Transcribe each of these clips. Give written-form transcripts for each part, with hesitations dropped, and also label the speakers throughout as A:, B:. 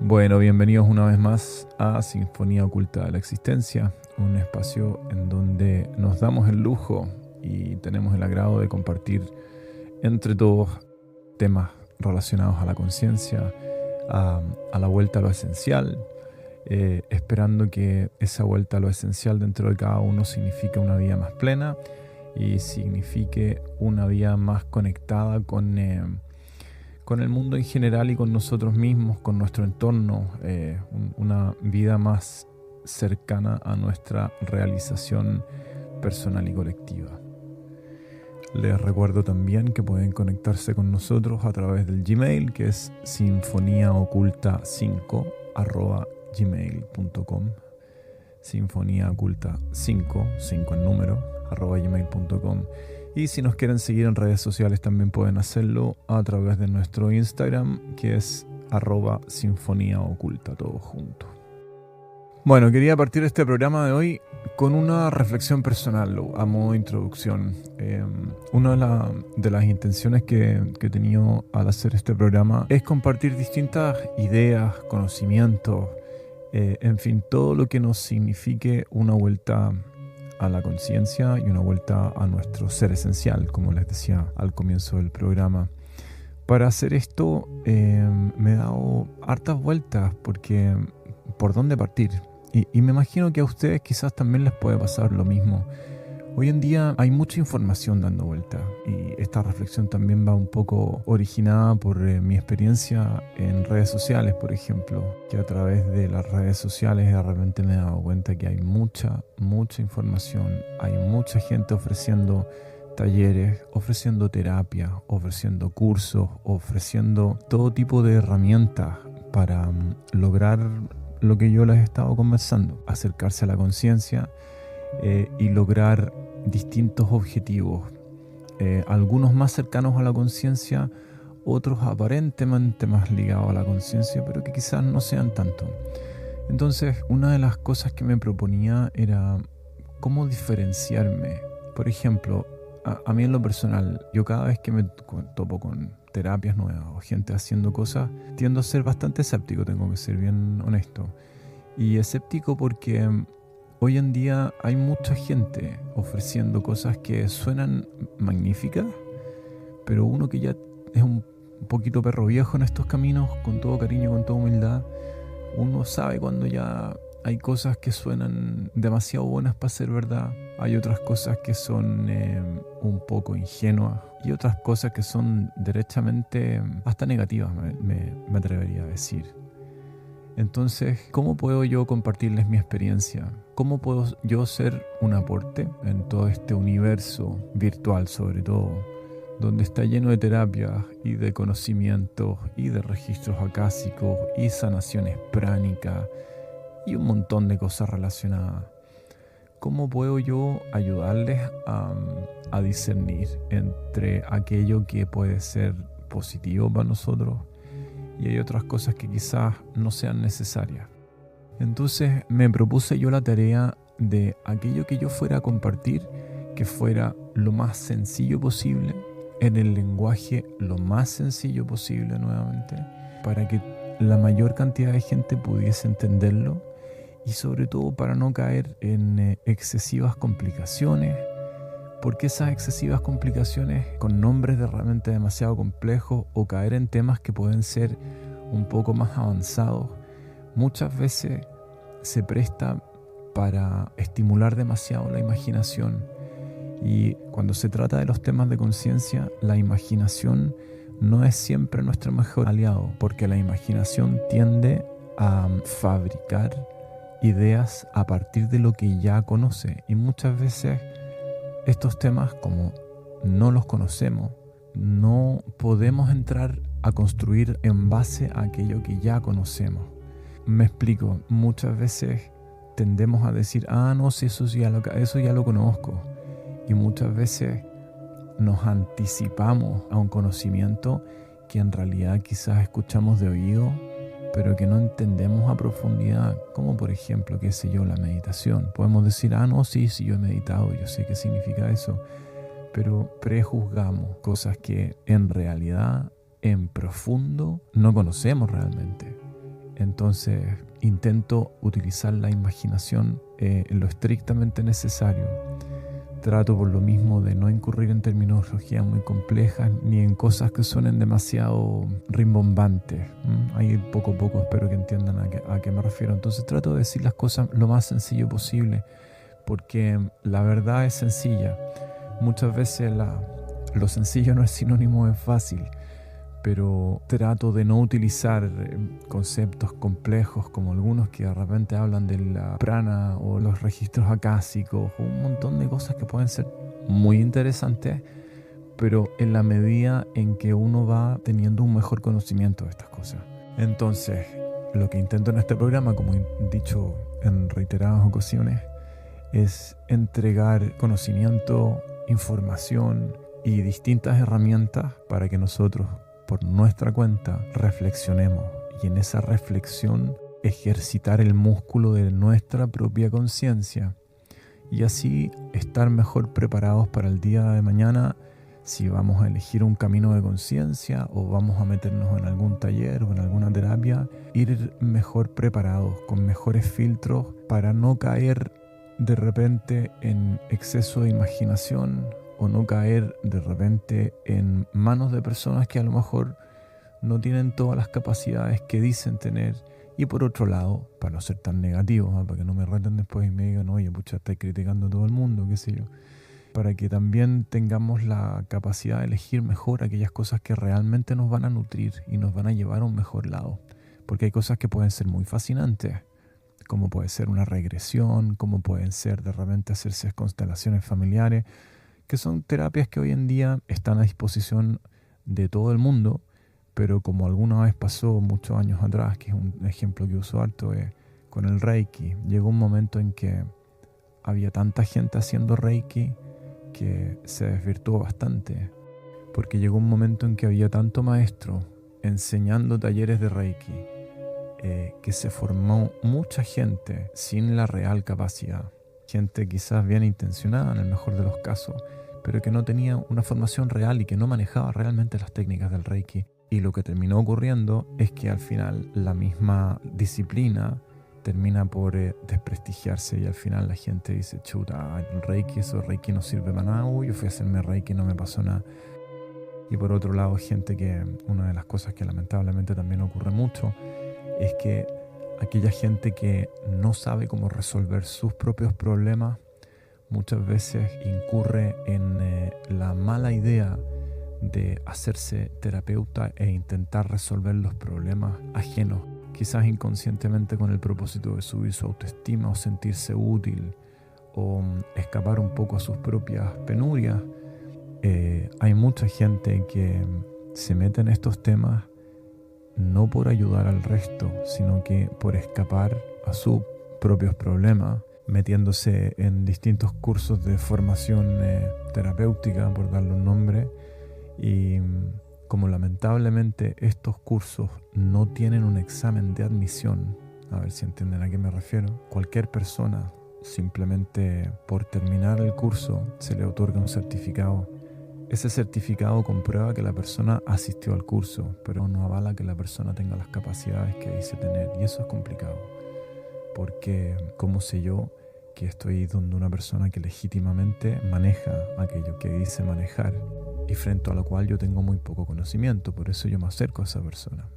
A: Bueno, bienvenidos una vez más a Sinfonía Oculta de la Existencia, un espacio en donde nos damos el lujo y tenemos el agrado de compartir entre todos temas relacionados a la conciencia, a la vuelta a lo esencial, esperando que esa vuelta a lo esencial dentro de cada uno signifique una vida más plena y signifique una vida más conectada con el mundo en general y con nosotros mismos, con nuestro entorno, una vida más cercana a nuestra realización personal y colectiva. Les recuerdo también que pueden conectarse con nosotros a través del Gmail, que es sinfoniaoculta5@gmail.com, sinfoniaoculta5 en número, @gmail.com. Y si nos quieren seguir en redes sociales también pueden hacerlo a través de nuestro Instagram, que es @sinfoniaoculta, todo junto. Bueno, quería partir este programa de hoy con una reflexión personal a modo de introducción. Una de las intenciones que he tenido al hacer este programa es compartir distintas ideas, conocimientos, en fin, todo lo que nos signifique una vuelta a la conciencia y una vuelta a nuestro ser esencial, como les decía al comienzo del programa. Para hacer esto me he dado hartas vueltas porque por dónde partir. Y me imagino que a ustedes quizás también les puede pasar lo mismo. Hoy en día hay mucha información dando vuelta y esta reflexión también va un poco originada por mi experiencia en redes sociales, por ejemplo, que a través de las redes sociales de repente me he dado cuenta que hay mucha información, hay mucha gente ofreciendo talleres, ofreciendo terapia, ofreciendo cursos, ofreciendo todo tipo de herramientas para lograr lo que yo les he estado conversando, acercarse a la conciencia y lograr distintos objetivos, algunos más cercanos a la conciencia, otros aparentemente más ligados a la conciencia, pero que quizás no sean tanto. Entonces, una de las cosas que me proponía era cómo diferenciarme. Por ejemplo, a mí en lo personal, yo cada vez que me topo con terapias nuevas o gente haciendo cosas, tiendo a ser bastante escéptico, tengo que ser bien honesto. Y escéptico porque hoy en día hay mucha gente ofreciendo cosas que suenan magníficas, pero uno que ya es un poquito perro viejo en estos caminos, con todo cariño, con toda humildad, uno sabe cuando ya hay cosas que suenan demasiado buenas para ser verdad, hay otras cosas que son un poco ingenuas y otras cosas que son derechamente hasta negativas, me atrevería a decir. Entonces, ¿cómo puedo yo compartirles mi experiencia? ¿Cómo puedo yo ser un aporte en todo este universo virtual, sobre todo, donde está lleno de terapias y de conocimientos y de registros acásicos y sanaciones pránicas y un montón de cosas relacionadas? ¿Cómo puedo yo ayudarles a discernir entre aquello que puede ser positivo para nosotros y hay otras cosas que quizás no sean necesarias? Entonces me propuse yo la tarea de aquello que yo fuera a compartir, que fuera lo más sencillo posible, en el lenguaje lo más sencillo posible nuevamente, para que la mayor cantidad de gente pudiese entenderlo y sobre todo para no caer en excesivas complicaciones, porque esas excesivas complicaciones con nombres de realmente demasiado complejos o caer en temas que pueden ser un poco más avanzados, muchas veces se presta para estimular demasiado la imaginación. Y cuando se trata de los temas de conciencia, la imaginación no es siempre nuestro mejor aliado, porque la imaginación tiende a fabricar ideas a partir de lo que ya conoce y muchas veces estos temas, como no los conocemos, no podemos entrar a construir en base a aquello que ya conocemos. Me explico, muchas veces tendemos a decir, no, sí, eso ya lo conozco. Y muchas veces nos anticipamos a un conocimiento que en realidad quizás escuchamos de oído, pero que no entendemos a profundidad, como por ejemplo, qué sé yo, la meditación. Podemos decir, no, sí, yo he meditado, yo sé qué significa eso, pero prejuzgamos cosas que en realidad, en profundo, no conocemos realmente. Entonces intento utilizar la imaginación en lo estrictamente necesario. Trato por lo mismo de no incurrir en terminologías muy complejas ni en cosas que suenen demasiado rimbombantes. Ahí poco a poco espero que entiendan a qué me refiero. Entonces trato de decir las cosas lo más sencillo posible, porque la verdad es sencilla. Muchas veces lo sencillo no es sinónimo de fácil, pero trato de no utilizar conceptos complejos como algunos que de repente hablan de la prana o los registros acásicos o un montón de cosas que pueden ser muy interesantes, pero en la medida en que uno va teniendo un mejor conocimiento de estas cosas. Entonces, lo que intento en este programa, como he dicho en reiteradas ocasiones, es entregar conocimiento, información y distintas herramientas para que nosotros, por nuestra cuenta, reflexionemos y en esa reflexión ejercitar el músculo de nuestra propia conciencia y así estar mejor preparados para el día de mañana si vamos a elegir un camino de conciencia o vamos a meternos en algún taller o en alguna terapia, ir mejor preparados, con mejores filtros para no caer de repente en exceso de imaginación o no caer de repente en manos de personas que a lo mejor no tienen todas las capacidades que dicen tener. Y por otro lado, para no ser tan negativos, para que no me reten después y me digan, oye, pucha, estáis criticando a todo el mundo, qué sé yo, para que también tengamos la capacidad de elegir mejor aquellas cosas que realmente nos van a nutrir y nos van a llevar a un mejor lado. Porque hay cosas que pueden ser muy fascinantes, como puede ser una regresión, como pueden ser de repente hacerse constelaciones familiares, que son terapias que hoy en día están a disposición de todo el mundo, pero como alguna vez pasó muchos años atrás, que es un ejemplo que uso harto con el Reiki, llegó un momento en que había tanta gente haciendo Reiki que se desvirtuó bastante, porque llegó un momento en que había tanto maestro enseñando talleres de Reiki, que se formó mucha gente sin la real capacidad. Gente quizás bien intencionada en el mejor de los casos, pero que no tenía una formación real y que no manejaba realmente las técnicas del Reiki. Y lo que terminó ocurriendo es que al final la misma disciplina termina por desprestigiarse y al final la gente dice, chuta, el Reiki, eso Reiki no sirve para nada, yo fui a hacerme Reiki y no me pasó nada. Y por otro lado, gente que, una de las cosas que lamentablemente también ocurre mucho, es que aquella gente que no sabe cómo resolver sus propios problemas muchas veces incurre en la mala idea de hacerse terapeuta e intentar resolver los problemas ajenos, quizás inconscientemente con el propósito de subir su autoestima o sentirse útil o escapar un poco a sus propias penurias. Hay mucha gente que se mete en estos temas no por ayudar al resto, sino que por escapar a sus propios problemas, metiéndose en distintos cursos de formación terapéutica, por darle un nombre, y como lamentablemente estos cursos no tienen un examen de admisión, a ver si entienden a qué me refiero, cualquier persona simplemente por terminar el curso se le otorga un certificado. Ese certificado comprueba que la persona asistió al curso, pero no avala que la persona tenga las capacidades que dice tener. Y eso es complicado, porque ¿cómo sé yo que estoy donde una persona que legítimamente maneja aquello que dice manejar y frente a lo cual yo tengo muy poco conocimiento? Por eso yo me acerco a esa persona.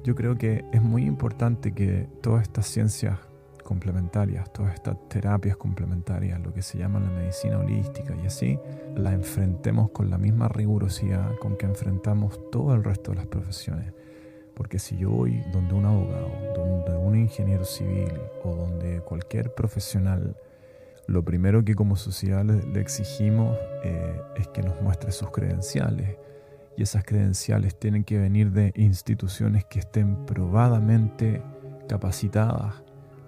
A: Yo creo que es muy importante que todas estas ciencias complementarias, todas estas terapias complementarias, lo que se llama la medicina holística y así, la enfrentemos con la misma rigurosidad con que enfrentamos todo el resto de las profesiones. Porque si yo voy donde un abogado, donde un ingeniero civil o donde cualquier profesional, lo primero que como sociedad le exigimos es que nos muestre sus credenciales. Y esas credenciales tienen que venir de instituciones que estén probadamente capacitadas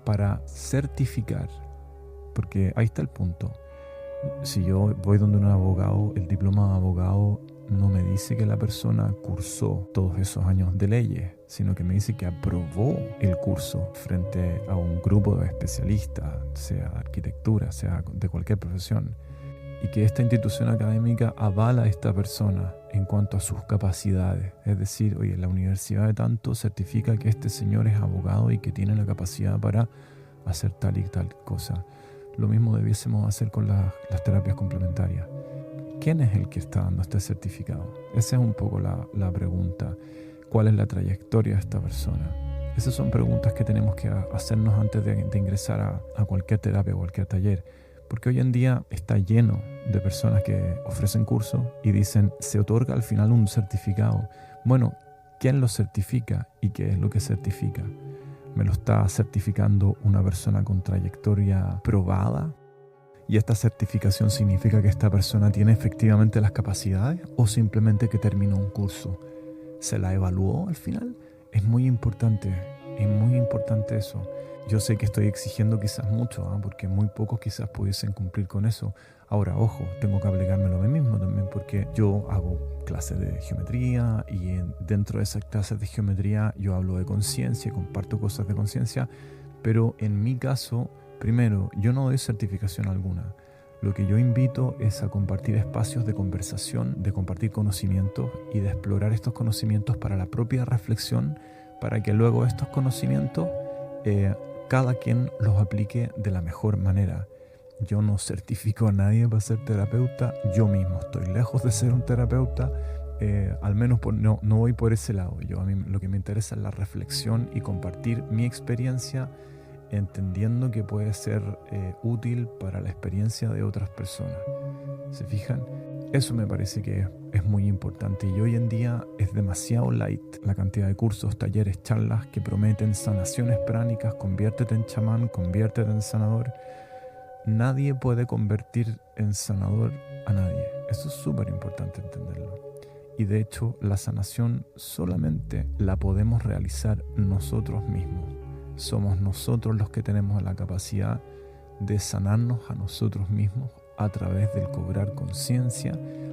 A: para certificar, porque ahí está el punto. Si yo voy donde un abogado, el diploma de abogado no me dice que la persona cursó todos esos años de leyes, sino que me dice que aprobó el curso frente a un grupo de especialistas, sea arquitectura, sea de cualquier profesión, y que esta institución académica avala a esta persona en cuanto a sus capacidades. Es decir, oye, la universidad de tanto certifica que este señor es abogado y que tiene la capacidad para hacer tal y tal cosa. Lo mismo debiésemos hacer con las terapias complementarias. ¿Quién es el que está dando este certificado? Esa es un poco la pregunta. ¿Cuál es la trayectoria de esta persona? Esas son preguntas que tenemos que hacernos antes de ingresar a cualquier terapia o cualquier taller. Porque hoy en día está lleno de personas que ofrecen cursos y dicen, se otorga al final un certificado. Bueno, ¿quién lo certifica y qué es lo que certifica? ¿Me lo está certificando una persona con trayectoria probada? ¿Y esta certificación significa que esta persona tiene efectivamente las capacidades o simplemente que terminó un curso? ¿Se la evaluó al final? Es muy importante eso. Yo sé que estoy exigiendo quizás mucho, porque muy pocos quizás pudiesen cumplir con eso. Ahora, ojo, tengo que aplicármelo a mí mismo también, porque yo hago clases de geometría y dentro de esas clases de geometría yo hablo de conciencia, comparto cosas de conciencia, pero en mi caso, primero, yo no doy certificación alguna. Lo que yo invito es a compartir espacios de conversación, de compartir conocimientos y de explorar estos conocimientos para la propia reflexión, para que luego estos conocimientos cada quien los aplique de la mejor manera. Yo no certifico a nadie para ser terapeuta, yo mismo estoy lejos de ser un terapeuta, al menos no voy por ese lado. A mí lo que me interesa es la reflexión y compartir mi experiencia, entendiendo que puede ser útil para la experiencia de otras personas. ¿Se fijan? Eso me parece que es muy importante y hoy en día es demasiado light la cantidad de cursos, talleres, charlas que prometen sanaciones pránicas, conviértete en chamán, conviértete en sanador. Nadie puede convertir en sanador a nadie. Eso es súper importante entenderlo. Y de hecho, la sanación solamente la podemos realizar nosotros mismos. Somos nosotros los que tenemos la capacidad de sanarnos a nosotros mismos a través del cobrar conciencia,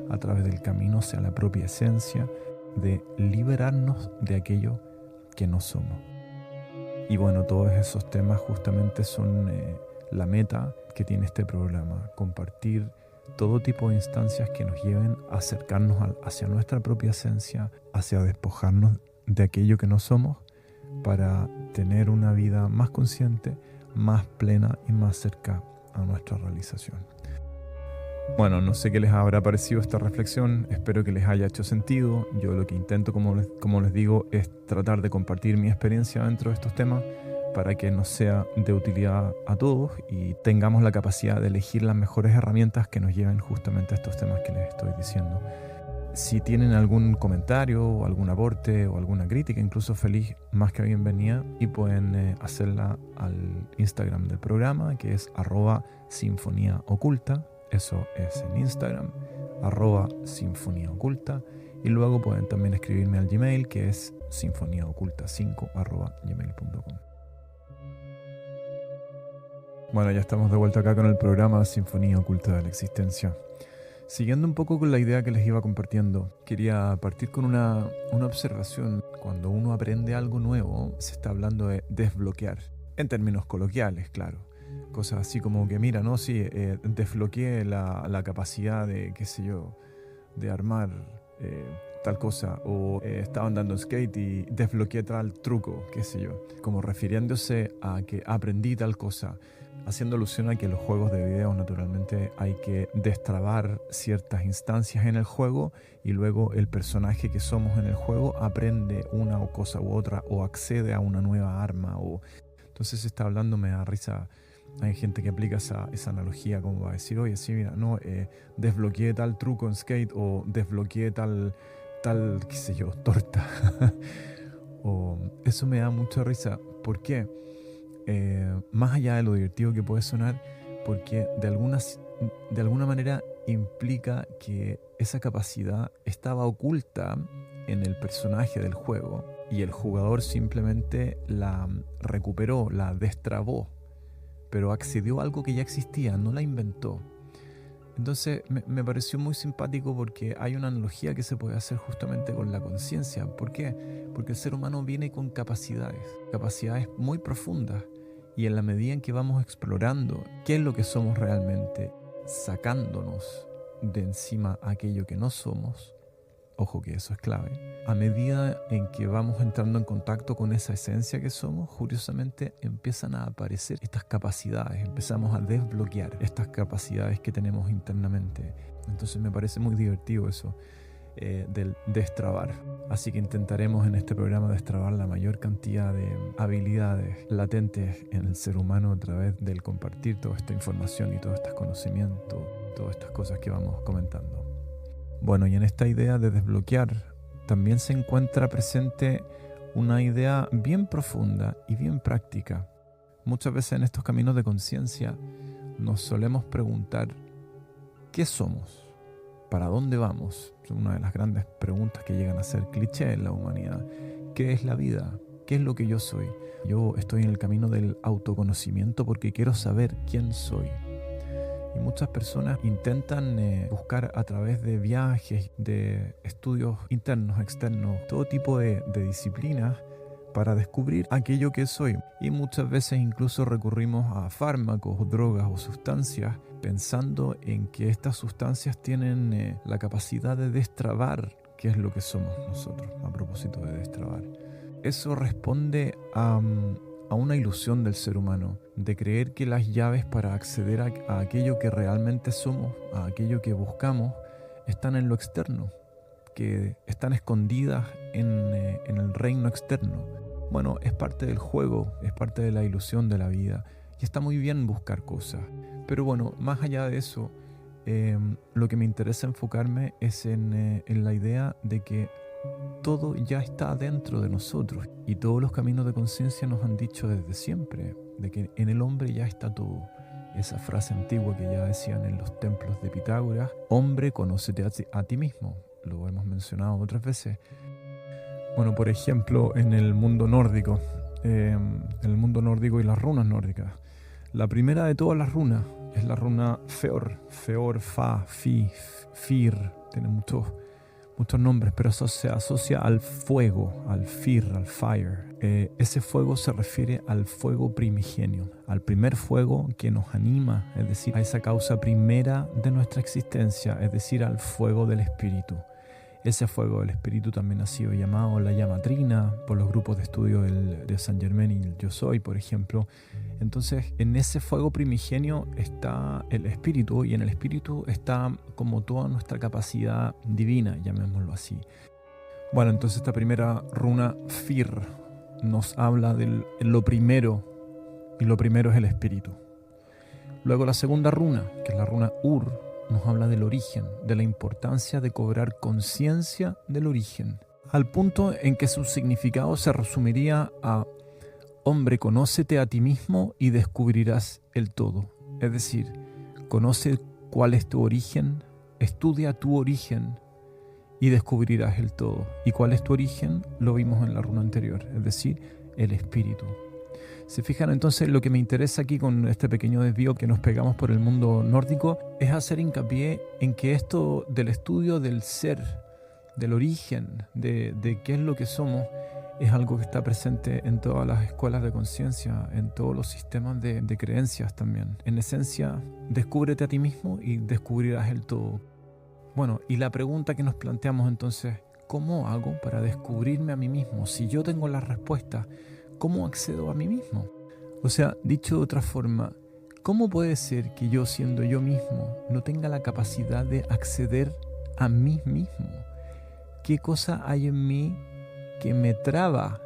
A: a través del camino hacia la propia esencia, de liberarnos de aquello que no somos. Y bueno, todos esos temas justamente son la meta que tiene este programa, compartir todo tipo de instancias que nos lleven a acercarnos hacia nuestra propia esencia, hacia despojarnos de aquello que no somos, para tener una vida más consciente, más plena y más cerca a nuestra realización. Bueno, no sé qué les habrá parecido esta reflexión, espero que les haya hecho sentido. Yo lo que intento, como les digo, es tratar de compartir mi experiencia dentro de estos temas para que nos sea de utilidad a todos y tengamos la capacidad de elegir las mejores herramientas que nos lleven justamente a estos temas que les estoy diciendo. Si tienen algún comentario o algún aporte o alguna crítica, incluso feliz, más que bienvenida, y pueden hacerla al Instagram del programa, que es @sinfoníaoculta. Eso es en Instagram, @sinfoníaoculta. Y luego pueden también escribirme al Gmail, que es sinfoníaoculta5@gmail.com. Bueno, ya estamos de vuelta acá con el programa Sinfonía Oculta de la Existencia. Siguiendo un poco con la idea que les iba compartiendo, quería partir con una observación. Cuando uno aprende algo nuevo, se está hablando de desbloquear, en términos coloquiales, claro. Cosas así como que, mira, ¿no? Sí, desbloqueé la capacidad de, qué sé yo, de armar tal cosa. O estaba andando en skate y desbloqueé tal truco, qué sé yo. Como refiriéndose a que aprendí tal cosa. Haciendo alusión a que en los juegos de video naturalmente hay que destrabar ciertas instancias en el juego y luego el personaje que somos en el juego aprende una cosa u otra o accede a una nueva arma. Entonces se está hablando, me da risa. Hay gente que aplica esa analogía como va a decir, oye, sí, mira, no, desbloqueé tal truco en skate o desbloqueé tal, qué sé yo, torta. Eso me da mucha risa. ¿Por qué? Más allá de lo divertido que puede sonar, porque de alguna manera implica que esa capacidad estaba oculta en el personaje del juego y el jugador simplemente la recuperó, la destrabó, pero accedió a algo que ya existía, no la inventó. Entonces me pareció muy simpático porque hay una analogía que se puede hacer justamente con la conciencia. ¿Por qué? Porque el ser humano viene con capacidades muy profundas. Y en la medida en que vamos explorando qué es lo que somos realmente, sacándonos de encima aquello que no somos, ojo que eso es clave, a medida en que vamos entrando en contacto con esa esencia que somos, curiosamente empiezan a aparecer estas capacidades, empezamos a desbloquear estas capacidades que tenemos internamente. Entonces me parece muy divertido eso del destrabar. Así que intentaremos en este programa destrabar la mayor cantidad de habilidades latentes en el ser humano a través del compartir toda esta información y todo este conocimiento, todas estas cosas que vamos comentando. Bueno, y en esta idea de desbloquear también se encuentra presente una idea bien profunda y bien práctica. Muchas veces en estos caminos de conciencia nos solemos preguntar ¿qué somos? ¿Para dónde vamos? Es una de las grandes preguntas que llegan a ser cliché en la humanidad. ¿Qué es la vida? ¿Qué es lo que yo soy? Yo estoy en el camino del autoconocimiento porque quiero saber quién soy. Y muchas personas intentan buscar a través de viajes, de estudios internos, externos, todo tipo de disciplinas para descubrir aquello que soy. Y muchas veces incluso recurrimos a fármacos, drogas o sustancias pensando en que estas sustancias tienen la capacidad de destrabar qué es lo que somos nosotros, a propósito de destrabar. Eso responde a una ilusión del ser humano, de creer que las llaves para acceder a aquello que realmente somos, a aquello que buscamos, están en lo externo, que están escondidas en el reino externo. Bueno, es parte del juego, es parte de la ilusión de la vida, y está muy bien buscar cosas. Pero bueno, más allá de eso, lo que me interesa enfocarme es en la idea de que todo ya está dentro de nosotros, y todos los caminos de conciencia nos han dicho desde siempre de que en el hombre ya está todo. Esa frase antigua que ya decían en los templos de Pitágoras: hombre, conócete a ti mismo. Lo hemos mencionado otras veces. Bueno, por ejemplo, en el mundo nórdico, y las runas nórdicas. La primera de todas las runas es la runa Feor, Fa, Fi, Fir. Tiene muchos nombres, pero eso se asocia al fuego, al Fir, al Fire. Ese fuego se refiere al fuego primigenio, al primer fuego que nos anima, es decir, a esa causa primera de nuestra existencia, es decir, al fuego del espíritu. Ese fuego del espíritu también ha sido llamado la llama trina por los grupos de estudio de Saint Germain y el Yo Soy, por ejemplo. Entonces, en ese fuego primigenio está el espíritu, y en el espíritu está como toda nuestra capacidad divina, llamémoslo así. Bueno, entonces esta primera runa Fir nos habla de lo primero, y lo primero es el espíritu. Luego la segunda runa, que es la runa Ur, nos habla del origen, de la importancia de cobrar conciencia del origen, al punto en que su significado se resumiría a: hombre, conócete a ti mismo y descubrirás el todo. Es decir, conoce cuál es tu origen, estudia tu origen y descubrirás el todo. ¿Y cuál es tu origen? Lo vimos en la runa anterior, es decir, el espíritu. Se fijan entonces, lo que me interesa aquí con este pequeño desvío que nos pegamos por el mundo nórdico es hacer hincapié en que esto del estudio del ser, del origen, de qué es lo que somos, es algo que está presente en todas las escuelas de conciencia, en todos los sistemas de creencias también. En esencia, descúbrete a ti mismo y descubrirás el todo. Bueno, y la pregunta que nos planteamos entonces: ¿cómo hago para descubrirme a mí mismo? Si yo tengo la respuesta, ¿cómo accedo a mí mismo? O sea, dicho de otra forma, ¿cómo puede ser que yo, siendo yo mismo, no tenga la capacidad de acceder a mí mismo? ¿Qué cosa hay en mí que me traba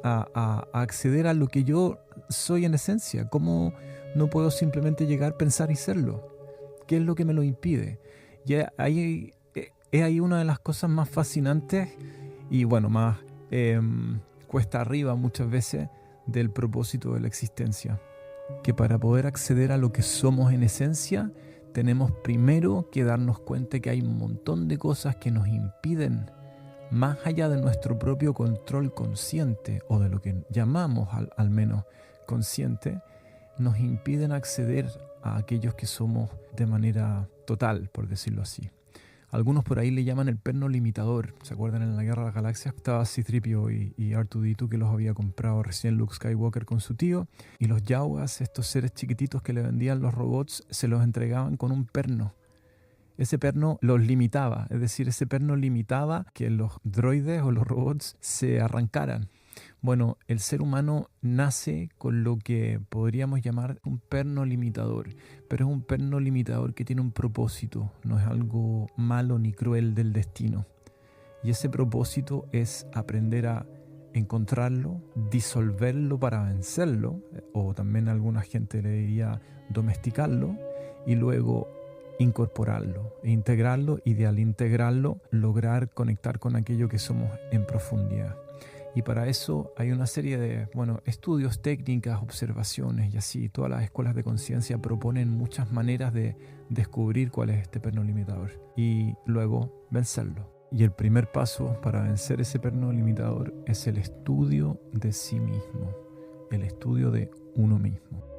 A: a acceder a lo que yo soy en esencia? ¿Cómo no puedo simplemente llegar, pensar y serlo? ¿Qué es lo que me lo impide? Y ahí una de las cosas más fascinantes y bueno, más cuesta arriba muchas veces del propósito de la existencia, que para poder acceder a lo que somos en esencia tenemos primero que darnos cuenta que hay un montón de cosas que nos impiden, más allá de nuestro propio control consciente, o de lo que llamamos al menos consciente, nos impiden acceder a aquellos que somos de manera total, por decirlo así. Algunos por ahí le llaman el perno limitador. ¿Se acuerdan? En la Guerra de las Galaxias estaba C-3PO y R2-D2, que los había comprado recién Luke Skywalker con su tío, y los Yaogas, estos seres chiquititos que le vendían los robots, se los entregaban con un perno. Ese perno los limitaba, es decir, ese perno limitaba que los droides o los robots se arrancaran. Bueno, el ser humano nace con lo que podríamos llamar un perno limitador, pero es un perno limitador que tiene un propósito, no es algo malo ni cruel del destino. Y ese propósito es aprender a encontrarlo, disolverlo para vencerlo, o también alguna gente le diría domesticarlo, y luego incorporarlo e integrarlo, y de al integrarlo lograr conectar con aquello que somos en profundidad. Y para eso hay una serie de estudios, técnicas, observaciones y así. Todas las escuelas de conciencia proponen muchas maneras de descubrir cuál es este perno limitador y luego vencerlo. Y el primer paso para vencer ese perno limitador es el estudio de sí mismo, el estudio de uno mismo.